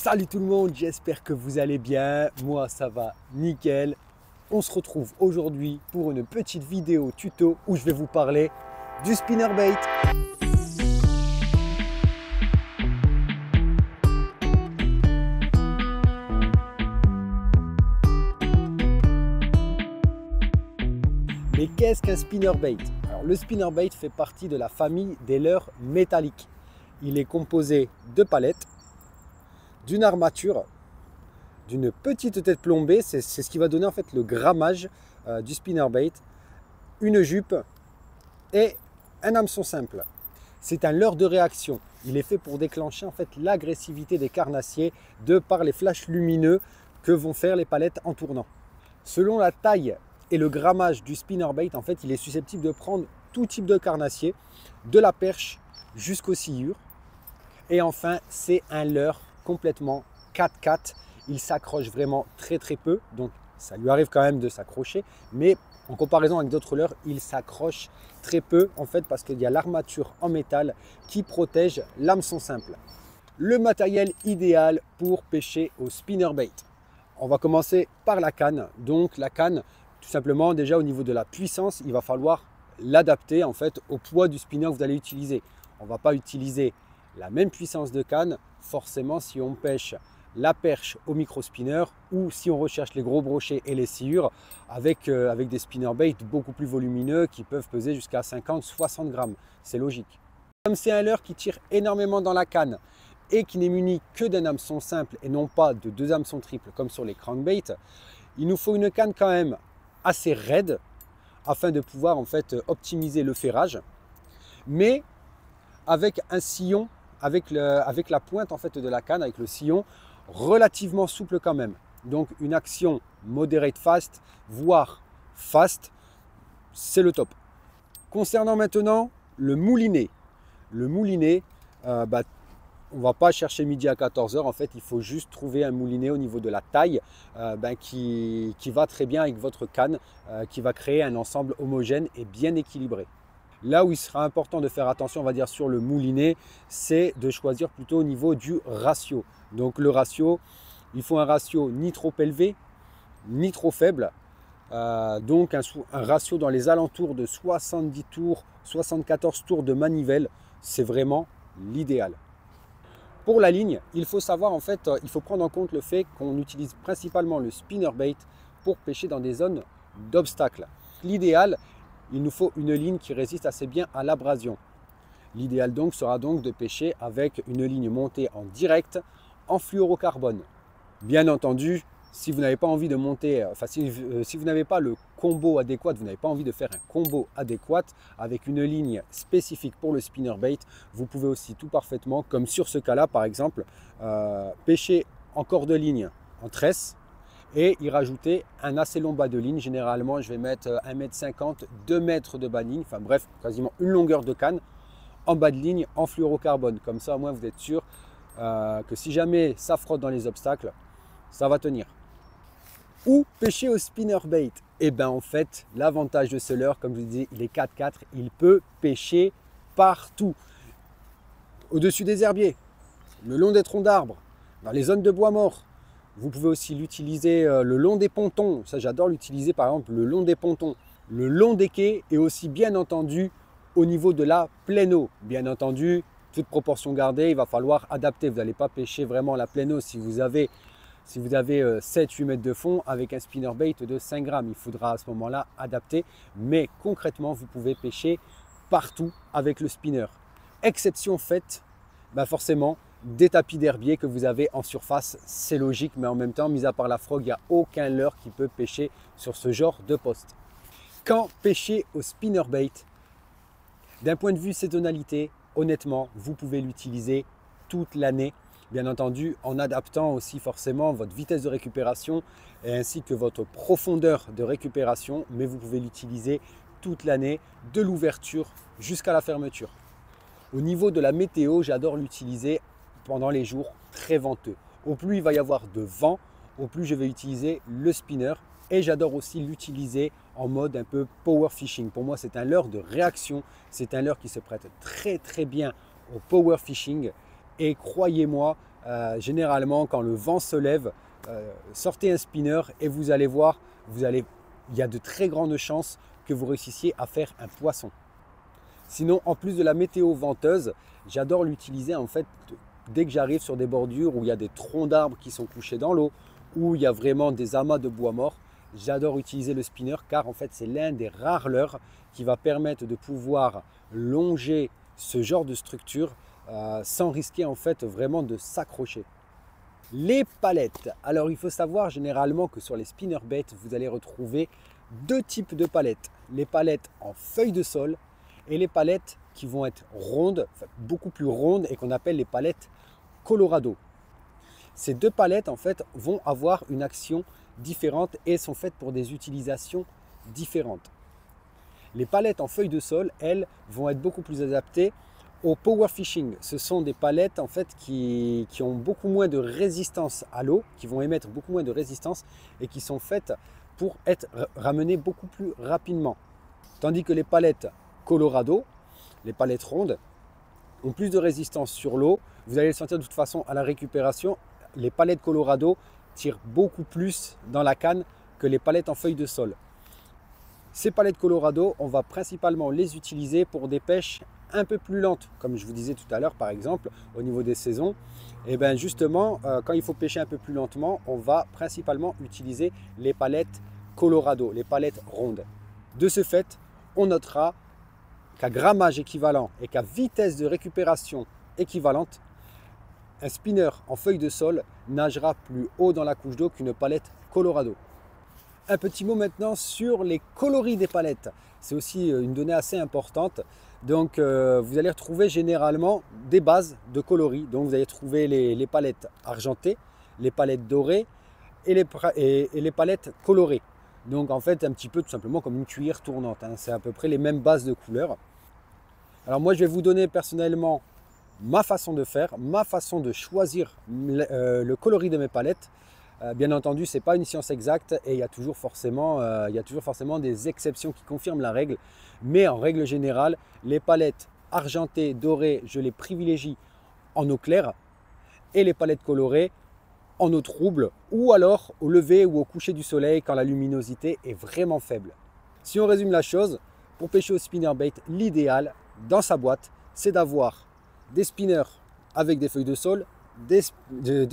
Salut tout le monde, j'espère que vous allez bien. Moi ça va nickel. On se retrouve aujourd'hui pour une petite vidéo tuto où je vais vous parler du spinnerbait. Mais qu'est-ce qu'un spinnerbait? Alors le spinnerbait fait partie de la famille des leurres métalliques. Il est composé de palettes, d'une armature, d'une petite tête plombée, c'est ce qui va donner en fait le grammage du spinnerbait, une jupe et un hameçon simple. C'est un leurre de réaction. Il est fait pour déclencher en fait l'agressivité des carnassiers de par les flashs lumineux que vont faire les palettes en tournant. Selon la taille et le grammage du spinnerbait, en fait, il est susceptible de prendre tout type de carnassier, de la perche jusqu'aux sciures. Et enfin, c'est un leurre complètement 4x4. Il s'accroche vraiment très peu, donc ça lui arrive quand même de s'accrocher, mais en comparaison avec d'autres leurres, il s'accroche très peu en fait parce qu'il y a l'armature en métal qui protège l'hameçon simple. Le matériel idéal pour pêcher au spinnerbait. On va commencer par la canne. Donc la canne, tout simplement, déjà au niveau de la puissance, il va falloir l'adapter en fait au poids du spinner que vous allez utiliser. On ne va pas utiliser la même puissance de canne forcément si on pêche la perche au micro-spinner ou si on recherche les gros brochets et les sciures avec des spinnerbaits beaucoup plus volumineux qui peuvent peser jusqu'à 50-60 grammes. C'est logique. Comme c'est un leurre qui tire énormément dans la canne et qui n'est muni que d'un hameçon simple et non pas de deux hameçons triples comme sur les crankbaits, il nous faut une canne quand même assez raide afin de pouvoir en fait optimiser le ferrage, mais avec un sillon, avec la pointe en fait de la canne, avec le sillon relativement souple quand même. Donc une action moderate fast, voire fast, c'est le top. Concernant maintenant le moulinet. Le moulinet, on ne va pas chercher midi à 14 h. En fait, il faut juste trouver un moulinet au niveau de la taille qui va très bien avec votre canne, qui va créer un ensemble homogène et bien équilibré. Là où il sera important de faire attention, on va dire sur le moulinet, c'est de choisir plutôt au niveau du ratio. Donc le ratio, il faut un ratio ni trop élevé, ni trop faible. Donc un ratio dans les alentours de 70 tours, 74 tours de manivelle, c'est vraiment l'idéal. Pour la ligne, il faut savoir en fait, il faut prendre en compte le fait qu'on utilise principalement le spinnerbait pour pêcher dans des zones d'obstacles. L'idéal, il nous faut une ligne qui résiste assez bien à l'abrasion. L'idéal donc sera donc de pêcher avec une ligne montée en direct en fluorocarbone. Bien entendu, si vous n'avez pas envie de monter, si vous n'avez pas le combo adéquat, vous n'avez pas envie de faire un combo adéquat avec une ligne spécifique pour le spinnerbait, vous pouvez aussi tout parfaitement, comme sur ce cas-là par exemple, pêcher en corps de ligne en tresse et y rajouter un assez long bas de ligne. Généralement, je vais mettre 1,50 m, 2 mètres de bas de ligne, enfin bref, quasiment une longueur de canne en bas de ligne en fluorocarbone. Comme ça, au moins, vous êtes sûr que si jamais ça frotte dans les obstacles, ça va tenir. Ou pêcher au spinnerbait. Et bien en fait, l'avantage de ce leurre, comme je vous disais, il est 4x4, il peut pêcher partout. Au-dessus des herbiers, le long des troncs d'arbres, dans les zones de bois mort. Vous pouvez aussi l'utiliser le long des pontons. Ça, j'adore l'utiliser par exemple le long des pontons, le long des quais et aussi bien entendu au niveau de la pleine eau. Bien entendu, toute proportion gardée, il va falloir adapter. Vous n'allez pas pêcher vraiment la pleine eau si vous avez 7-8 mètres de fond avec un spinnerbait de 5 grammes. Il faudra à ce moment-là adapter. Mais concrètement, vous pouvez pêcher partout avec le spinner. Exception faite, forcément, des tapis d'herbier que vous avez en surface, c'est logique, mais en même temps, mis à part la frog, il n'y a aucun leurre qui peut pêcher sur ce genre de poste. Quand pêcher au spinnerbait, d'un point de vue saisonnalité, honnêtement, vous pouvez l'utiliser toute l'année, bien entendu en adaptant aussi forcément votre vitesse de récupération et ainsi que votre profondeur de récupération, mais vous pouvez l'utiliser toute l'année, de l'ouverture jusqu'à la fermeture. Au niveau de la météo, j'adore l'utiliser pendant les jours très venteux. Au plus il va y avoir de vent, au plus je vais utiliser le spinner et j'adore aussi l'utiliser en mode un peu power fishing. Pour moi, c'est un leurre de réaction, c'est un leurre qui se prête très bien au power fishing et croyez-moi généralement quand le vent se lève, sortez un spinner et vous allez voir, il y a de très grandes chances que vous réussissiez à faire un poisson. Sinon, en plus de la météo venteuse, j'adore l'utiliser en fait dès que j'arrive sur des bordures où il y a des troncs d'arbres qui sont couchés dans l'eau, où il y a vraiment des amas de bois mort. J'adore utiliser le spinner car en fait c'est l'un des rares leurres qui va permettre de pouvoir longer ce genre de structure sans risquer en fait vraiment de s'accrocher. Les palettes. Alors il faut savoir généralement que sur les spinnerbaits, vous allez retrouver deux types de palettes. Les palettes en feuilles de sol et les palettes qui vont être rondes, enfin, beaucoup plus rondes et qu'on appelle les palettes Colorado. Ces deux palettes en fait vont avoir une action différente et sont faites pour des utilisations différentes. Les palettes en feuilles de sol, elles, vont être beaucoup plus adaptées au power fishing. Ce sont des palettes en fait qui ont beaucoup moins de résistance à l'eau, qui vont émettre beaucoup moins de résistance et qui sont faites pour être ramenées beaucoup plus rapidement. Tandis que les palettes Colorado, les palettes rondes, ont plus de résistance sur l'eau. Vous allez le sentir de toute façon à la récupération. Les palettes Colorado tirent beaucoup plus dans la canne que les palettes en feuilles de sol. Ces palettes Colorado, on va principalement les utiliser pour des pêches un peu plus lentes, comme je vous disais tout à l'heure par exemple au niveau des saisons. Et bien justement, quand il faut pêcher un peu plus lentement, on va principalement utiliser les palettes Colorado, les palettes rondes. De ce fait, on notera qu'à grammage équivalent et qu'à vitesse de récupération équivalente, un spinner en feuille de sol nagera plus haut dans la couche d'eau qu'une palette Colorado. Un petit mot maintenant sur les coloris des palettes. C'est aussi une donnée assez importante. Donc vous allez retrouver généralement des bases de coloris. Donc vous allez trouver les palettes argentées, les palettes dorées et les palettes colorées. Donc en fait un petit peu tout simplement comme une cuillère tournante. C'est à peu près les mêmes bases de couleurs. Alors moi je vais vous donner personnellement ma façon de faire, ma façon de choisir le coloris de mes palettes. Bien entendu, ce n'est pas une science exacte et il y a toujours forcément des exceptions qui confirment la règle. Mais en règle générale, les palettes argentées, dorées, je les privilégie en eau claire et les palettes colorées en eau trouble ou alors au lever ou au coucher du soleil quand la luminosité est vraiment faible. Si on résume la chose, pour pêcher au spinnerbait, l'idéal dans sa boîte, c'est d'avoir des spinners avec des feuilles de sol, des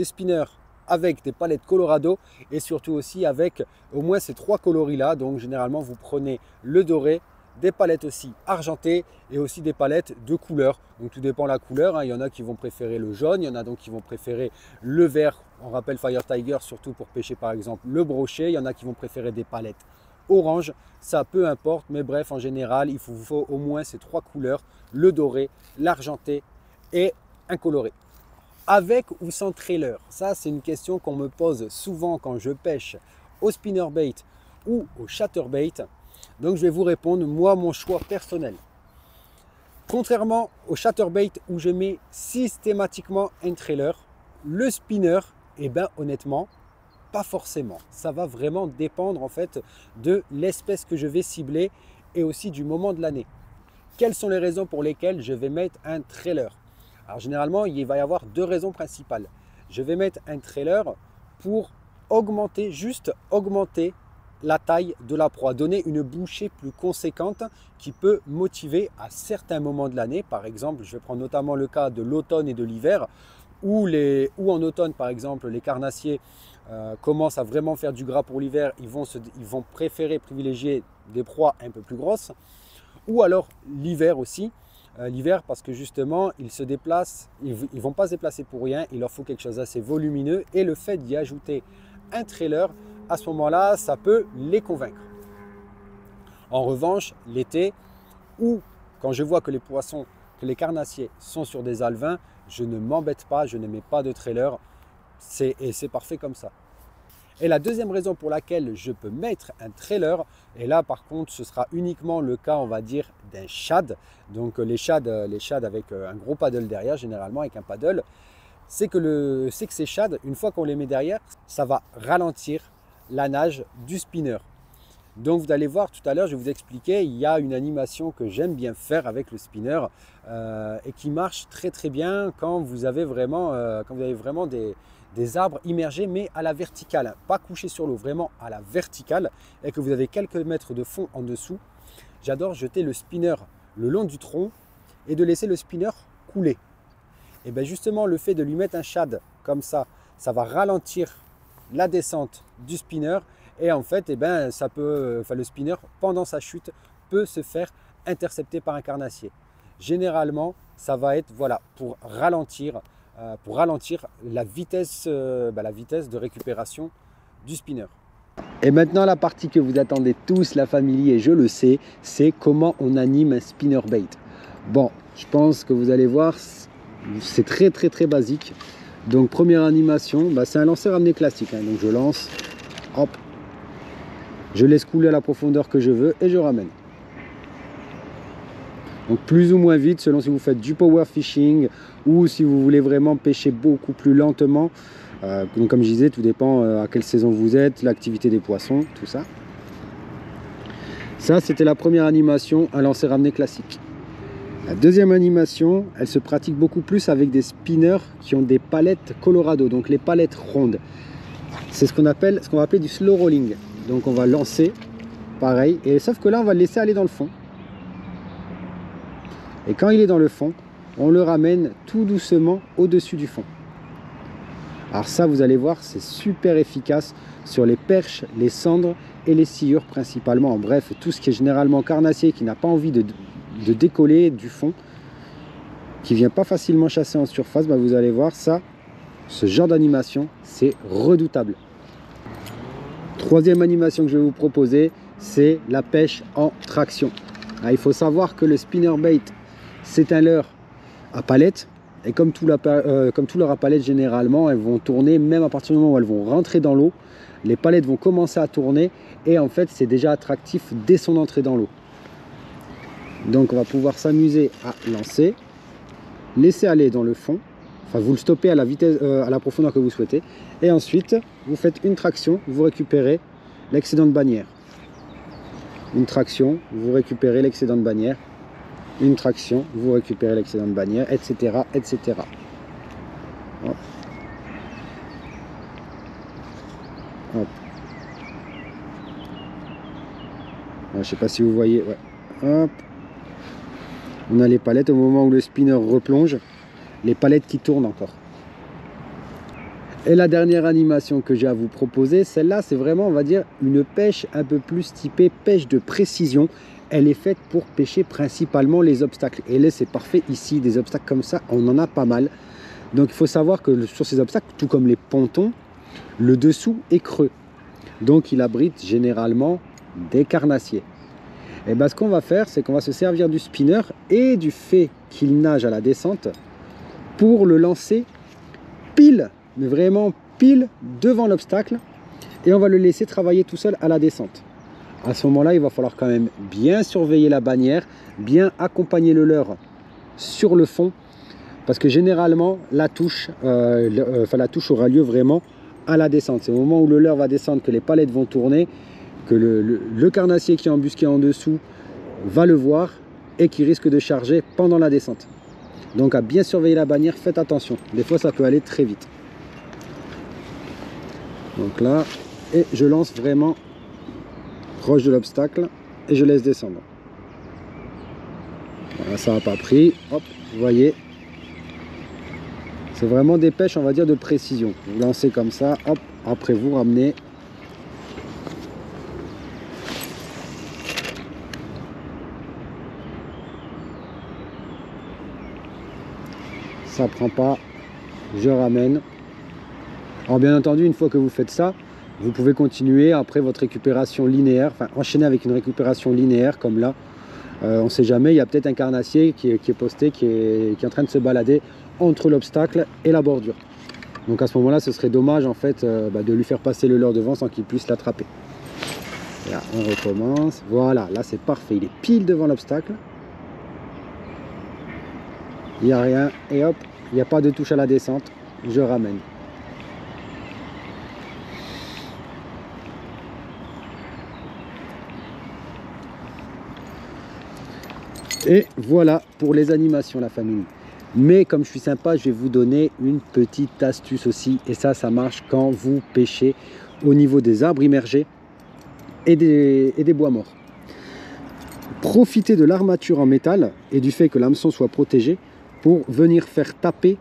spinners avec des palettes Colorado et surtout aussi avec au moins ces trois coloris là. Donc généralement vous prenez le doré, des palettes aussi argentées et aussi des palettes de couleur. Donc tout dépend de la couleur, il y en a qui vont préférer le jaune, il y en a donc qui vont préférer le vert, on rappelle Fire Tiger surtout pour pêcher par exemple le brochet, il y en a qui vont préférer des palettes orange, ça peu importe, mais bref en général il vous faut au moins ces trois couleurs, le doré, l'argenté et un coloré. Avec ou sans trailer? Ça, c'est une question qu'on me pose souvent quand je pêche au spinnerbait ou au chatterbait. Donc, je vais vous répondre, moi, mon choix personnel. Contrairement au chatterbait où je mets systématiquement un trailer, le spinner, eh bien, honnêtement, pas forcément. Ça va vraiment dépendre en fait de l'espèce que je vais cibler et aussi du moment de l'année. Quelles sont les raisons pour lesquelles je vais mettre un trailer? Alors généralement, il va y avoir deux raisons principales. Je vais mettre un trailer pour juste augmenter la taille de la proie, donner une bouchée plus conséquente qui peut motiver à certains moments de l'année. Par exemple, je vais prendre notamment le cas de l'automne et de l'hiver, où en automne, par exemple, les carnassiers commencent à vraiment faire du gras pour l'hiver. Ils vont préférer privilégier des proies un peu plus grosses. Ou alors l'hiver aussi. L'hiver parce que justement ils se déplacent, ils ne vont pas se déplacer pour rien, il leur faut quelque chose d'assez volumineux et le fait d'y ajouter un trailer, à ce moment-là, ça peut les convaincre. En revanche, l'été, ou quand je vois que les carnassiers sont sur des alevins, je ne m'embête pas, je ne mets pas de trailer et c'est parfait comme ça. Et la deuxième raison pour laquelle je peux mettre un trailer, et là par contre ce sera uniquement le cas on va dire d'un shad, donc les shads avec un gros paddle derrière, généralement avec un paddle, c'est que ces shads, une fois qu'on les met derrière, ça va ralentir la nage du spinner. Donc vous allez voir tout à l'heure, je vais vous expliquer, il y a une animation que j'aime bien faire avec le spinner et qui marche très très bien quand vous avez vraiment, des arbres immergés mais à la verticale, hein, pas couchés sur l'eau, vraiment à la verticale et que vous avez quelques mètres de fond en dessous. J'adore jeter le spinner le long du tronc et de laisser le spinner couler. Et bien justement le fait de lui mettre un shad comme ça va ralentir la descente du spinner et en fait le spinner pendant sa chute peut se faire intercepter par un carnassier. Généralement ça va être pour ralentir la vitesse de récupération du spinner. Et maintenant la partie que vous attendez tous la famille et je le sais, c'est comment on anime un spinnerbait. Bon, je pense que vous allez voir, c'est très basique. Donc première animation, c'est un lancer ramené classique, hein. Donc je lance, hop, je laisse couler à la profondeur que je veux et je ramène. Donc plus ou moins vite selon si vous faites du power fishing ou si vous voulez vraiment pêcher beaucoup plus lentement. Donc comme je disais, tout dépend à quelle saison vous êtes, l'activité des poissons, tout ça. Ça c'était la première animation, un lancer ramené classique. La deuxième animation, elle se pratique beaucoup plus avec des spinners qui ont des palettes Colorado, donc les palettes rondes. C'est ce qu'on va appeler du slow rolling. Donc on va lancer, pareil, et sauf que là on va le laisser aller dans le fond. Et quand il est dans le fond, on le ramène tout doucement au-dessus du fond. Alors ça, vous allez voir, c'est super efficace sur les perches, les cendres et les sciures principalement. En bref, tout ce qui est généralement carnassier, qui n'a pas envie de décoller du fond, qui vient pas facilement chasser en surface, vous allez voir ça, ce genre d'animation, c'est redoutable. Troisième animation que je vais vous proposer, c'est la pêche en traction. Alors, il faut savoir que le spinnerbait, c'est un leurre à palette. Et comme tout leurre à palette, généralement, elles vont tourner, même à partir du moment où elles vont rentrer dans l'eau, les palettes vont commencer à tourner et en fait, c'est déjà attractif dès son entrée dans l'eau. Donc, on va pouvoir s'amuser à lancer, laisser aller dans le fond, enfin, vous le stoppez à la vitesse, à la profondeur que vous souhaitez, et ensuite, vous faites une traction, vous récupérez l'excédent de bannière. Une traction, vous récupérez l'excédent de bannière. Une traction, vous récupérez l'excédent de bannière, etc. etc. Hop. Hop. Je ne sais pas si vous voyez. Ouais. Hop. On a les palettes au moment où le spinner replonge, les palettes qui tournent encore. Et la dernière animation que j'ai à vous proposer, celle-là, c'est vraiment, on va dire, une pêche un peu plus typée pêche de précision. Elle est faite pour pêcher principalement les obstacles. Et là, c'est parfait ici, des obstacles comme ça, on en a pas mal. Donc, il faut savoir que sur ces obstacles, tout comme les pontons, le dessous est creux. Donc, il abrite généralement des carnassiers. Et bien, ce qu'on va faire, c'est qu'on va se servir du spinner et du fait qu'il nage à la descente pour le lancer pile, mais vraiment pile devant l'obstacle. Et on va le laisser travailler tout seul à la descente. À ce moment-là, il va falloir quand même bien surveiller la bannière, bien accompagner le leurre sur le fond, parce que généralement, la touche aura lieu vraiment à la descente. C'est au moment où le leurre va descendre que les palettes vont tourner, que le carnassier qui est embusqué en dessous va le voir et qui risque de charger pendant la descente. Donc à bien surveiller la bannière, faites attention. Des fois, ça peut aller très vite. Donc là, et je lance vraiment proche de l'obstacle et je laisse descendre. Voilà, ça n'a pas pris. Hop, vous voyez. C'est vraiment des pêches, on va dire, de précision. Vous lancez comme ça, hop, après vous ramenez. Ça prend pas, je ramène. Alors bien entendu, une fois que vous faites ça, vous pouvez continuer après votre récupération linéaire, enfin enchaîner avec une récupération linéaire comme là. On ne sait jamais, il y a peut-être un carnassier qui est posté, qui est en train de se balader entre l'obstacle et la bordure. Donc à ce moment-là, ce serait dommage en fait de lui faire passer le leurre devant sans qu'il puisse l'attraper. Là, on recommence. Voilà, là c'est parfait, il est pile devant l'obstacle. Il n'y a rien et hop, il n'y a pas de touche à la descente, je ramène. Et voilà pour les animations, la famille. Mais comme je suis sympa, je vais vous donner une petite astuce aussi. Et ça marche quand vous pêchez au niveau des arbres immergés et des bois morts. Profitez de l'armature en métal et du fait que l'hameçon soit protégé pour venir faire taper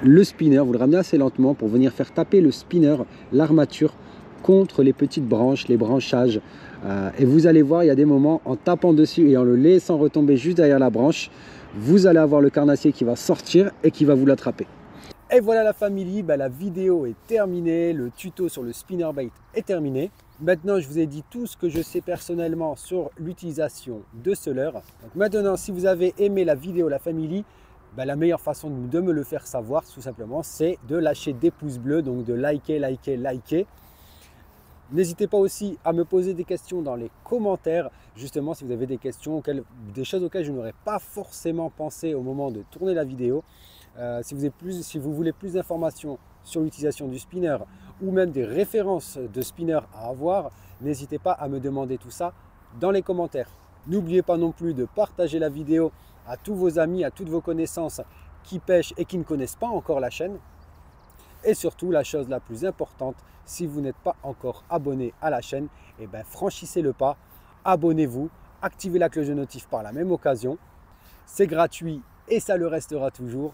le spinner. Vous le ramenez assez lentement pour venir faire taper le spinner, l'armature, contre les petites branches, les branchages. Et vous allez voir, il y a des moments, en tapant dessus et en le laissant retomber juste derrière la branche, vous allez avoir le carnassier qui va sortir et qui va vous l'attraper. Et voilà la famille, la vidéo est terminée, le tuto sur le spinnerbait est terminé. Maintenant, je vous ai dit tout ce que je sais personnellement sur l'utilisation de ce leurre. Donc maintenant, si vous avez aimé la vidéo, la famille, la meilleure façon de me le faire savoir, tout simplement, c'est de lâcher des pouces bleus, donc de liker, liker, liker. N'hésitez pas aussi à me poser des questions dans les commentaires, justement si vous avez des questions, des choses auxquelles je n'aurais pas forcément pensé au moment de tourner la vidéo. Si vous voulez plus d'informations sur l'utilisation du spinner ou même des références de spinner à avoir, n'hésitez pas à me demander tout ça dans les commentaires. N'oubliez pas non plus de partager la vidéo à tous vos amis, à toutes vos connaissances qui pêchent et qui ne connaissent pas encore la chaîne. Et surtout, la chose la plus importante, si vous n'êtes pas encore abonné à la chaîne, franchissez le pas, abonnez-vous, activez la cloche de notif par la même occasion. C'est gratuit et ça le restera toujours.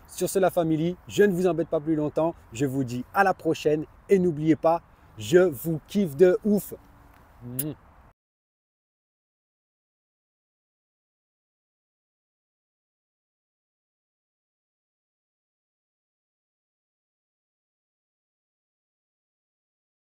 Sur ce, la famille, je ne vous embête pas plus longtemps. Je vous dis à la prochaine et n'oubliez pas, je vous kiffe de ouf.